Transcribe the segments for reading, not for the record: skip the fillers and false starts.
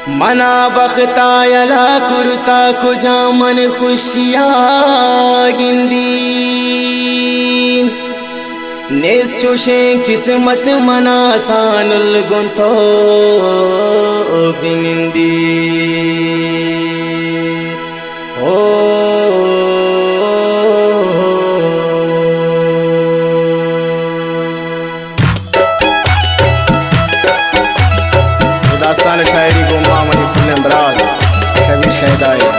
मना बख्तायला कुर्ता कुजा मन खुशिया गिंदी नेस चुशे किस्मत मना सानुल गुंतो बिनिंदी ओ दास्तान शायरी को मामनी फुल अंबराज शबीर शहदाई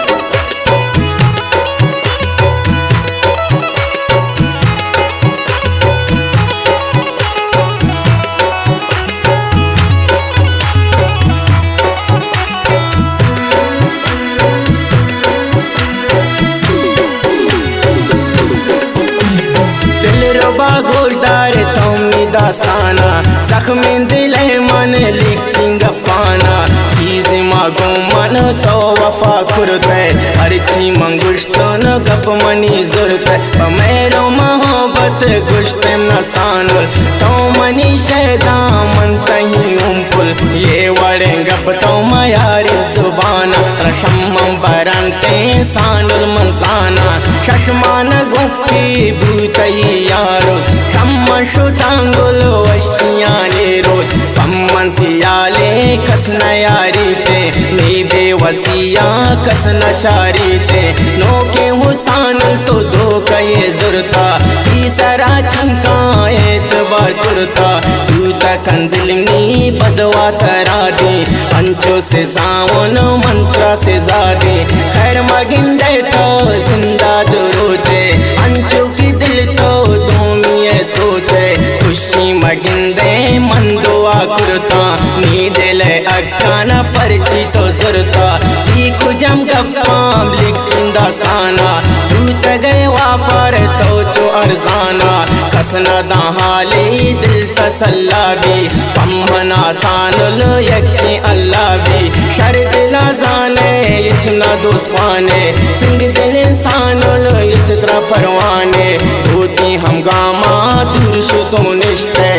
दिल रुबा गोशदार तोमी दास्ताना जख्मी दिल मन लिखिंग पाना चीज मागो मन तो वफा खुरते हर ची मंगुश्तो न गप मनी जुरते मेरो मोहब्बत गुश्त नसानुल तो मनी शैदा मन तही उम्पुल ये वड़े गप तो मयारी जुबाना रशम बरंते सानुल मंसाना शशमान गुस्ती भूतई यारो शम्मा शुतांगुल वशियाने रोज पम्मंतियाले कसना यारी ते नी बेवसिया कसना चारी ते नोके हुसान तो दो कये जुरता तीसरा चंका एतबार कुरता दूता कंदिलनी बदवा तरा दे अंचो से सावन मंत्रा से जादे खैर मगिंदे तो जिंदा दुरोचे अंचो की दिल तो दोमिए सोचे खुशी मगिंदे मन दुआ कुरता नी दिल अक्काना परची तो जुरता ती कुजम गप्पाम लिखिन दास्ताना दूत गए वाफर तो चो अर्जाना कसना दाहाले दिल तसल्ला भी पम्मना सानुल यक्के अल्लाह भी शर दिला जाने इचना दोस्ताने सिंग दिल इंसानुल इचत्रा परवाने होती हम गामा दूर शुतो निश्ते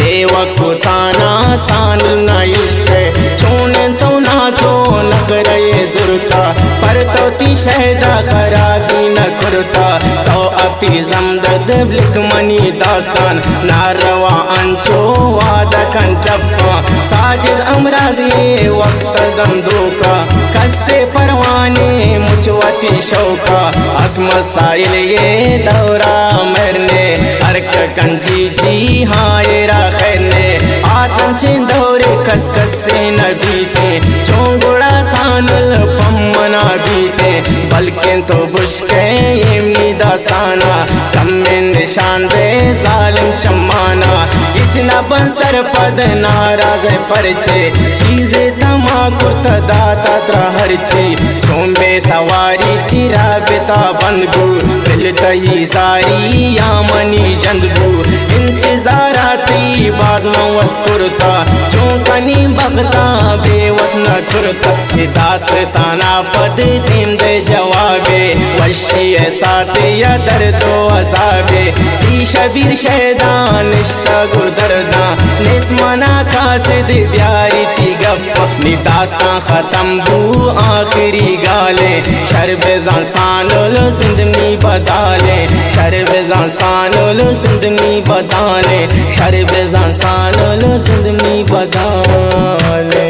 ए वक्को ताना सानुल ना इश्ते चोने तो नाजो नखरे जुरता पर तो ती शहदा खराबी न खुरता तो अपी जमदद ब्लिक मनी दास्तान नारवा अंचो वादा कंचप्पा साजिद अमराजी वक्त दंदोका कस्से परवाने मुचवती शौका अस्म साइल ये दौरा मरने अर्क कंजी जी हायरा खैरने आतन चिंदौरे कस कस्से न बीते चोंगुड़ा सानुल पम्मना बीते बल्कि तो बुश्के येमनी दास्ताना कम्मे निशान दे जालिम चम्माना इचना बंसर पद नाराज परचे चीज़े तमा कुर्त दाता त्र हरचे चोंबे तवारी तिरा बेता बंदगु दिल तही सारी यामनी जंदगु इंतजाराती बाजमा वस्कुरता चौकनी बगता बेवस न खुरता शिदास ताना पद तीन दे जवाबे वशी साथ या दर्दो अजाबे ती शबीर शैदान निश्ता गुदरदा निस्मना कासिद प्यारी ती गप निदास्ता खत्म बू आखिरी गाले शर्ब ज़ासानुल जिंदनी बदाले शर्ब ज़ासानुल जिंदनी बदाले शर्ब ज़ासानुल जिंदनी बदाले।